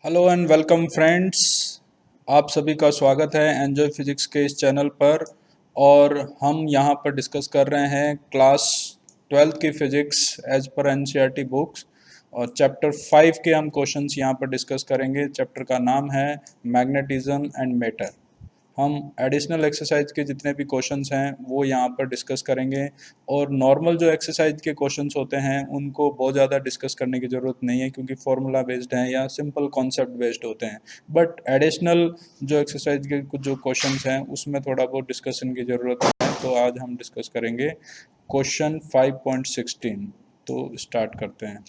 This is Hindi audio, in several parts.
Hello and welcome friends. आप सभी का स्वागत है एंजॉय फिजिक्स के इस चैनल पर। और हम यहाँ पर डिस्कस कर रहे हैं क्लास 12th की physics as per NCERT books. और चैप्टर 5 के हम क्वेश्चंस यहाँ पर डिस्कस करेंगे। चैप्टर का नाम है मैग्नेटिज्म एंड मैटर। हम एडिशनल एक्सरसाइज के जितने भी क्वेश्चंस हैं वो यहाँ पर डिस्कस करेंगे। और नॉर्मल जो एक्सरसाइज के क्वेश्चंस होते हैं उनको बहुत ज़्यादा डिस्कस करने की ज़रूरत नहीं है, क्योंकि फार्मूला बेस्ड हैं या सिंपल कॉन्सेप्ट बेस्ड होते हैं। बट एडिशनल जो एक्सरसाइज के कुछ जो क्वेश्चंस हैं उसमें थोड़ा बहुत डिस्कशन की ज़रूरत है। तो आज हम डिस्कस करेंगे क्वेश्चन 5.16। तो स्टार्ट करते हैं।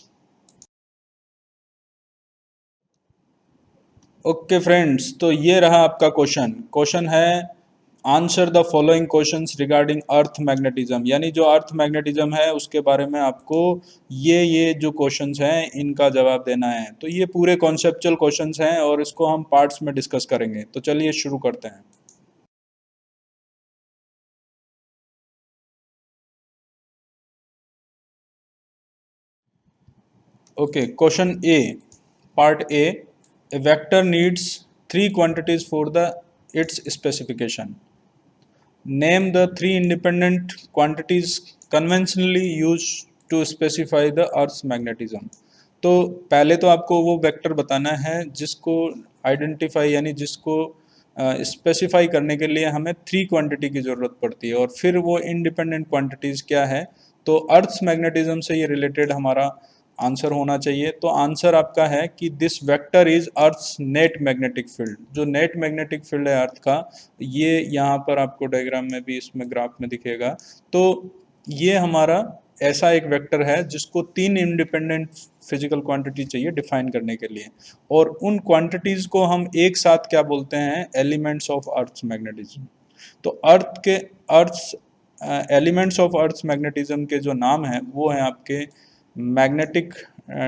ओके फ्रेंड्स, तो ये रहा आपका क्वेश्चन। क्वेश्चन है answer the following questions regarding earth magnetism, यानी जो अर्थ मैग्नेटिज्म है उसके बारे में आपको ये जो क्वेश्चंस हैं इनका जवाब देना है। तो ये पूरे कॉन्सेप्चुअल क्वेश्चंस हैं और इसको हम पार्ट्स में डिस्कस करेंगे। तो चलिए शुरू करते हैं। Okay, question A, part A. A vector needs three quantities for the it's specification. Name the three independent quantities conventionally used to specify the Earth's magnetism। तो पहले तो आपको वो वेक्टर बताना है जिसको आइडेंटिफाई यानी जिसको स्पेसिफाई करने के लिए हमें थ्री क्वांटिटी की ज़रूरत पड़ती है। और फिर वो इंडिपेंडेंट क्वांटिटीज़ क्या है, तो अर्थ्स मैग्नेटिज्म से ये रिलेटेड हमारा आंसर होना चाहिए। तो आंसर आपका है कि this vector is earth's net magnetic field. जो नेट मैग्नेटिक फील्ड है अर्थ का, ये यहाँ पर आपको डायग्राम में भी इसमें ग्राफ में दिखेगा। तो ये हमारा ऐसा एक वेक्टर है जिसको तीन इंडिपेंडेंट फिजिकल क्वांटिटी चाहिए डिफाइन करने के लिए। और उन क्वांटिटीज को हम एक साथ क्या बोलते हैं, एलिमेंट्स ऑफ अर्थ्स मैग्नेटिज्म। तो earth's elements of earth's magnetism के जो नाम हैं वो हैं आपके मैग्नेटिक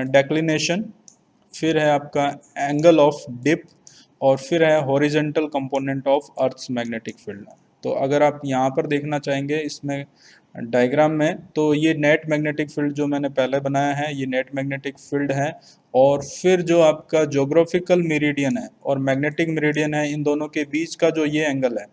डेक्लिनेशन, फिर है आपका एंगल ऑफ डिप, और फिर है horizontal component of earth's magnetic field. तो अगर आप यहाँ पर देखना चाहेंगे इसमें डायग्राम में, तो ये नेट मैग्नेटिक फील्ड जो मैंने पहले बनाया है ये नेट मैग्नेटिक फील्ड है। और फिर जो आपका ज्योग्राफिकल मेरिडियन है और मैग्नेटिक मेरिडियन है, इन दोनों के बीच का जो ये एंगल है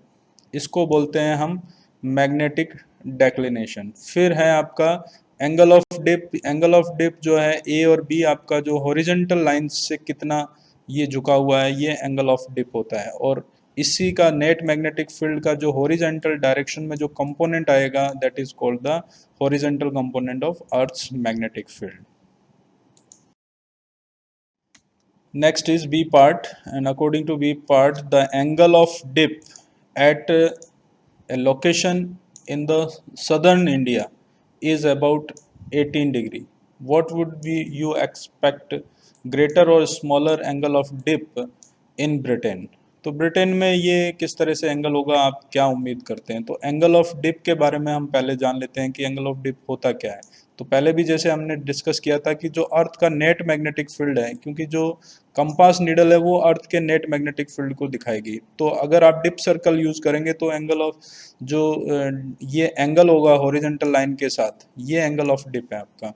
इसको बोलते हैं हम मैग्नेटिक डेक्लिनेशन। फिर है आपका angle of dip. Angle of dip जो है ए और बी आपका जो हॉरिजॉन्टल लाइन से कितना ये झुका हुआ है, ये एंगल ऑफ डिप होता है। और इसी का नेट मैग्नेटिक फील्ड का जो हॉरिजॉन्टल डायरेक्शन में जो कंपोनेंट आएगा that is called the horizontal component of earth's magnetic field. Next is B part, and according to B part, the angle of dip at a location in the southern India is about 18 degree. What would be you expect greater or smaller angle of dip in Britain? तो ब्रिटेन में ये किस तरह से एंगल होगा, आप क्या उम्मीद करते हैं? तो एंगल ऑफ डिप के बारे में हम पहले जान लेते हैं कि एंगल ऑफ डिप होता क्या है। तो पहले भी जैसे हमने डिस्कस किया था कि जो अर्थ का नेट मैग्नेटिक फील्ड है, क्योंकि जो कंपास नीडल है वो अर्थ के नेट मैग्नेटिक फील्ड को दिखाएगी। तो अगर आप डिप सर्कल यूज करेंगे तो एंगल ऑफ जो ये एंगल होगा हॉरिजॉन्टल लाइन के साथ, ये एंगल ऑफ डिप है आपका।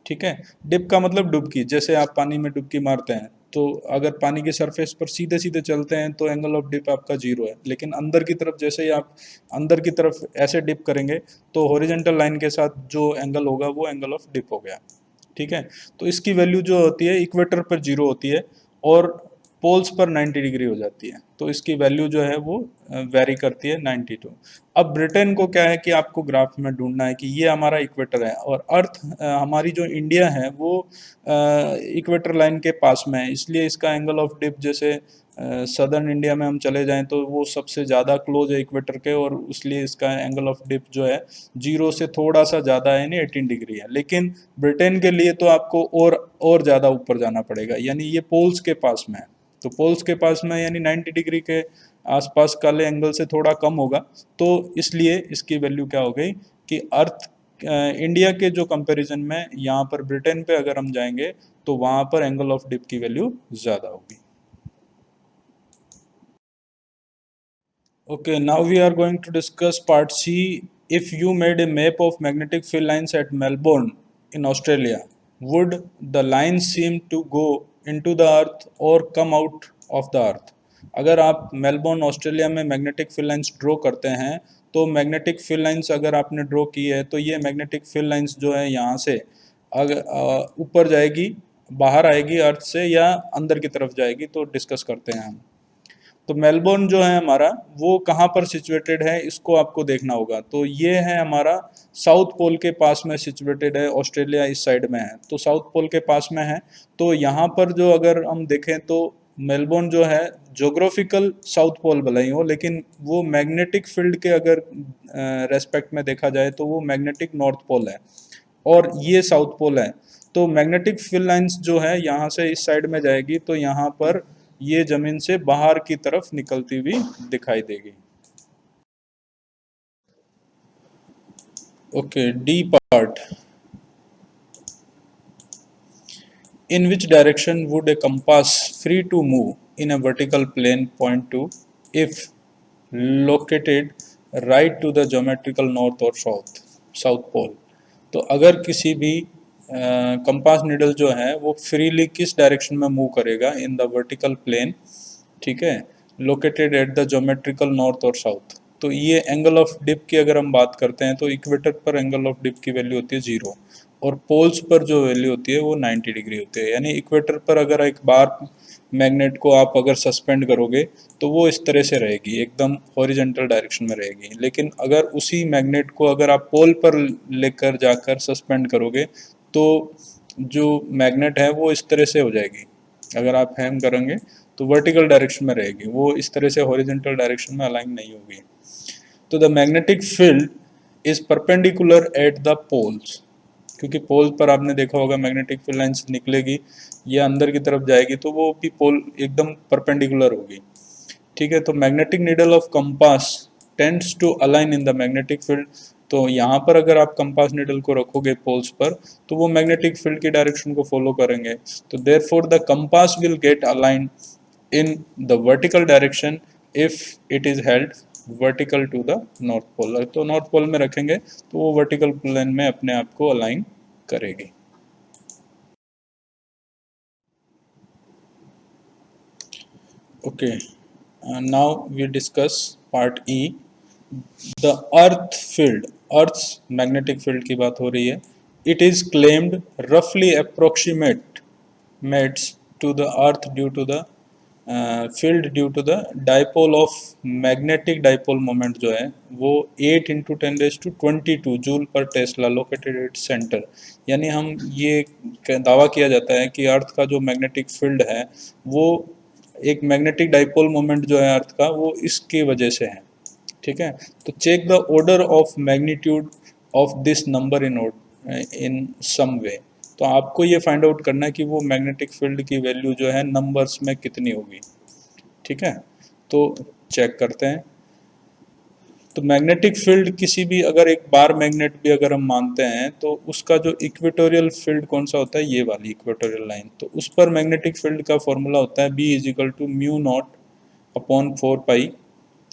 ठीक है, डिप का मतलब डुबकी। जैसे आप पानी में डुबकी मारते हैं तो अगर पानी की सरफेस पर सीधे सीधे चलते हैं तो एंगल ऑफ डिप आपका जीरो है, लेकिन अंदर की तरफ जैसे ही आप अंदर की तरफ ऐसे डिप करेंगे तो हॉरिजॉन्टल लाइन के साथ जो एंगल होगा वो एंगल ऑफ डिप हो गया। ठीक है, तो इसकी वैल्यू जो होती है इक्वेटर पर जीरो होती है और पोल्स पर 90 डिग्री हो जाती है। तो इसकी वैल्यू जो है वो वेरी करती है 92। अब ब्रिटेन को क्या है कि आपको ग्राफ में ढूंढना है कि ये हमारा इक्वेटर है और अर्थ हमारी जो इंडिया है वो इक्वेटर लाइन के पास में है, इसलिए इसका एंगल ऑफ डिप जैसे सदर्न इंडिया में हम चले जाएं तो वो सबसे ज़्यादा क्लोज है इक्वेटर के, और इसलिए इसका एंगल ऑफ डिप जो है जीरो से थोड़ा सा ज़्यादा है, यानी 18 डिग्री है। लेकिन ब्रिटेन के लिए तो आपको और ज़्यादा ऊपर जाना पड़ेगा, यानी ये पोल्स के पास में है। तो पोल्स के पास में यानी 90 डिग्री के आसपास काले एंगल से थोड़ा कम होगा। तो इसलिए इसकी वैल्यू क्या हो गई कि अर्थ इंडिया के जो कंपैरिजन में यहाँ पर ब्रिटेन पे अगर हम जाएंगे तो वहाँ पर एंगल ऑफ डिप की वैल्यू ज़्यादा होगी। Okay, now we are going to discuss part C. If you made a map of magnetic field lines at Melbourne in Australia, would the lines seem to go into the earth or come out of the earth. अगर आप मेलबोर्न ऑस्ट्रेलिया में मैग्नेटिक फील्ड लाइंस ड्रॉ करते हैं तो मैग्नेटिक फील्ड लाइंस अगर आपने ड्रॉ की है तो ये मैग्नेटिक फील्ड लाइंस जो है यहाँ से अगर ऊपर जाएगी, बाहर आएगी अर्थ से, या अंदर की तरफ जाएगी, तो डिस्कस करते हैं हम। तो मेलबोर्न जो है हमारा वो कहाँ पर सिचुएटेड है इसको आपको देखना होगा। तो ये है हमारा साउथ पोल के पास में सिचुएटेड है, ऑस्ट्रेलिया इस साइड में है, तो साउथ पोल के पास में है। तो यहाँ पर जो अगर हम देखें तो मेलबोर्न जो है जोग्राफिकल साउथ पोल भले ही हो, लेकिन वो मैग्नेटिक फील्ड के अगर रेस्पेक्ट में देखा जाए तो वो मैग्नेटिक नॉर्थ पोल है और ये साउथ पोल है। तो मैग्नेटिक फील्ड लाइंस जो है यहाँ से इस साइड में जाएगी तो यहाँ पर ये जमीन से बाहर की तरफ निकलती हुई दिखाई देगी। Okay, D part. In which direction would a compass free to move in a vertical plane point to if located right to the geometrical north or south pole? तो अगर किसी भी कंपास निडल जो है वो फ्रीली किस डायरेक्शन में मूव करेगा इन द वर्टिकल प्लेन, ठीक है, located at the geometrical north और साउथ। तो ये एंगल ऑफ डिप की अगर हम बात करते हैं तो इक्वेटर पर एंगल ऑफ डिप की वैल्यू होती है 0 और पोल्स पर जो वैल्यू होती है वो 90 डिग्री होती है। यानी इक्वेटर पर अगर एक बार मैग्नेट को आप अगर सस्पेंड करोगे तो वो इस तरह से रहेगी, एकदम हॉरिजॉन्टल डायरेक्शन में रहेगी। लेकिन अगर उसी मैग्नेट को अगर आप पोल पर लेकर जाकर सस्पेंड करोगे तो जो मैग्नेट है वो इस तरह से हो जाएगी, अगर आप हैंग करेंगे तो वर्टिकल डायरेक्शन में रहेगी, वो इस तरह से हॉरिजॉन्टल डायरेक्शन में अलाइन नहीं होगी। तो the magnetic field is perpendicular at the poles, क्योंकि पोल पर आपने देखा होगा मैग्नेटिक फील्ड लाइंस निकलेगी या अंदर की तरफ जाएगी तो वो भी पोल एकदम परपेंडिकुलर होगी, ठीक है। तो magnetic needle of compass tends to align in the magnetic field. तो यहाँ पर अगर आप कंपास नीडल को रखोगे पोल्स पर तो वो मैग्नेटिक फील्ड की डायरेक्शन को फॉलो करेंगे। तो therefore the compass will get aligned in the vertical direction if it is held vertical to the north pole। तो नॉर्थ पोल में रखेंगे तो वो वर्टिकल प्लेन में अपने आप को अलाइन करेगी। Okay, now we discuss part E, the earth field. Earth magnetic field की बात हो रही है। इट इज क्लेम्ड रफली approximate mates to the earth due to the field due to the dipole of magnetic dipole moment जो है वो 8 × 10⁻22 जूल पर टेस्ला लोकेटेड एट सेंटर। यानी हम ये दावा किया जाता है कि अर्थ का जो मैग्नेटिक फील्ड है वो एक मैग्नेटिक डाइपोल मोमेंट जो है अर्थ का वो इसकी वजह से है, ठीक है। तो check the order of magnitude of this number in some way. तो आपको ये फाइंड आउट करना है कि वो मैग्नेटिक फील्ड की वैल्यू जो है नंबर्स में कितनी होगी, ठीक है। तो चेक करते हैं। तो मैग्नेटिक फील्ड किसी भी अगर एक बार मैग्नेट भी अगर हम मानते हैं तो उसका जो इक्वेटोरियल फील्ड कौन सा होता है, ये वाली इक्वेटोरियल लाइन, तो उस पर मैग्नेटिक फील्ड का फॉर्मूला होता है B = μ0/4π,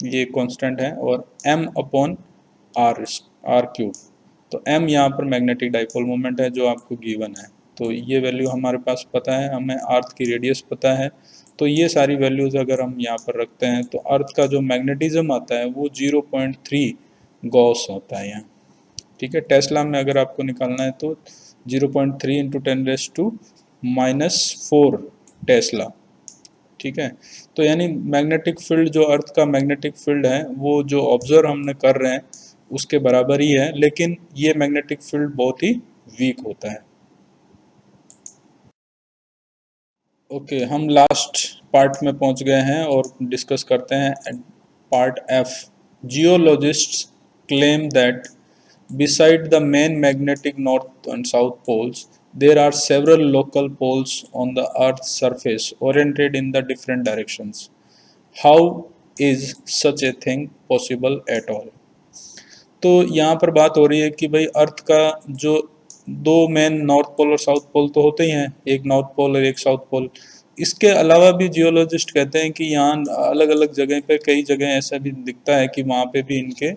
ये कांस्टेंट है, और m/r³ तो m यहाँ पर मैग्नेटिक डाइपोल मोमेंट है जो आपको गिवन है। तो ये वैल्यू हमारे पास पता है, हमें अर्थ की रेडियस पता है। तो ये सारी वैल्यूज़ अगर हम यहाँ पर रखते हैं तो अर्थ का जो मैग्नेटिज्म आता है वो 0.3 गॉस होता है यहाँ, ठीक है। टेस्ला में अगर आपको निकालना है तो 0.3 × 10⁻⁻4 टेस्ला, ठीक है। तो यानी मैग्नेटिक फील्ड जो अर्थ का मैग्नेटिक फील्ड है वो जो ऑब्जर्व हमने कर रहे हैं उसके बराबर ही है, लेकिन ये मैग्नेटिक फील्ड बहुत ही वीक होता है। ओके, हम लास्ट पार्ट में पहुंच गए हैं और डिस्कस करते हैं part F. Geologists claim that beside the main magnetic north and south poles there are several local poles on the earth's surface oriented in the different directions. How is such a thing possible at all? तो यहाँ पर बात हो रही है कि भाई अर्थ का जो दो मेन नॉर्थ पोल और साउथ पोल तो होते ही हैं, एक नॉर्थ पोल और एक साउथ पोल। इसके अलावा भी जियोलॉजिस्ट कहते हैं कि यहाँ अलग अलग जगह पे कई जगह ऐसा भी दिखता है कि वहाँ पे भी इनके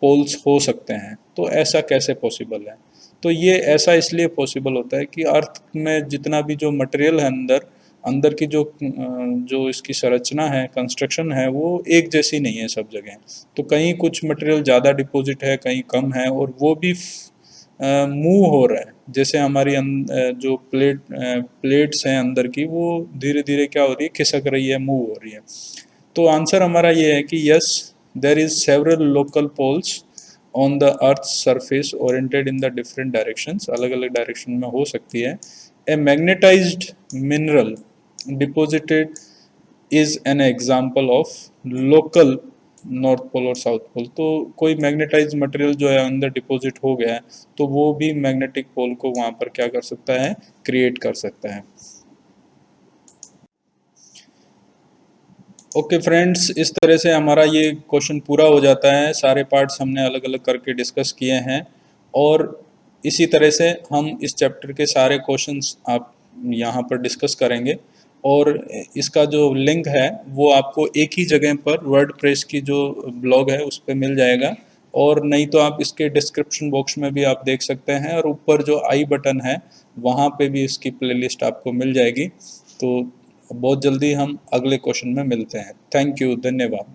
पोल्स हो सकते हैं। तो ऐसा कैसे पॉसिबल है? तो ये ऐसा इसलिए पॉसिबल होता है कि अर्थ में जितना भी जो मटेरियल है अंदर अंदर की जो इसकी संरचना है, कंस्ट्रक्शन है, वो एक जैसी नहीं है सब जगह। तो कहीं कुछ मटेरियल ज़्यादा डिपॉजिट है, कहीं कम है, और वो भी मूव हो रहा है। जैसे हमारी जो प्लेट्स हैं अंदर की, वो धीरे धीरे क्या हो रही है, खिसक रही है, मूव हो रही है। तो आंसर हमारा ये है कि yes, there is several local poles on the earth surface oriented in the different directions, अलग अलग डायरेक्शन में हो सकती है। A magnetized mineral deposited is an example of local north pole और साउथ पोल। तो कोई मैग्नेटाइज मटेरियल जो है अंदर डिपॉजिट हो गया है, तो वो भी मैग्नेटिक पोल को वहाँ पर क्या कर सकता है, क्रिएट कर सकता है। ओके फ्रेंड्स, इस तरह से हमारा ये क्वेश्चन पूरा हो जाता है। सारे पार्ट्स हमने अलग अलग करके डिस्कस किए हैं, और इसी तरह से हम इस चैप्टर के सारे क्वेश्चंस आप यहाँ पर डिस्कस करेंगे। और इसका जो लिंक है वो आपको एक ही जगह पर वर्डप्रेस की जो ब्लॉग है उस पर मिल जाएगा, और नहीं तो आप इसके डिस्क्रिप्शन बॉक्स में भी आप देख सकते हैं, और ऊपर जो आई बटन है वहाँ पे भी इसकी प्लेलिस्ट आपको मिल जाएगी। तो बहुत जल्दी हम अगले क्वेश्चन में मिलते हैं। थैंक यू, धन्यवाद।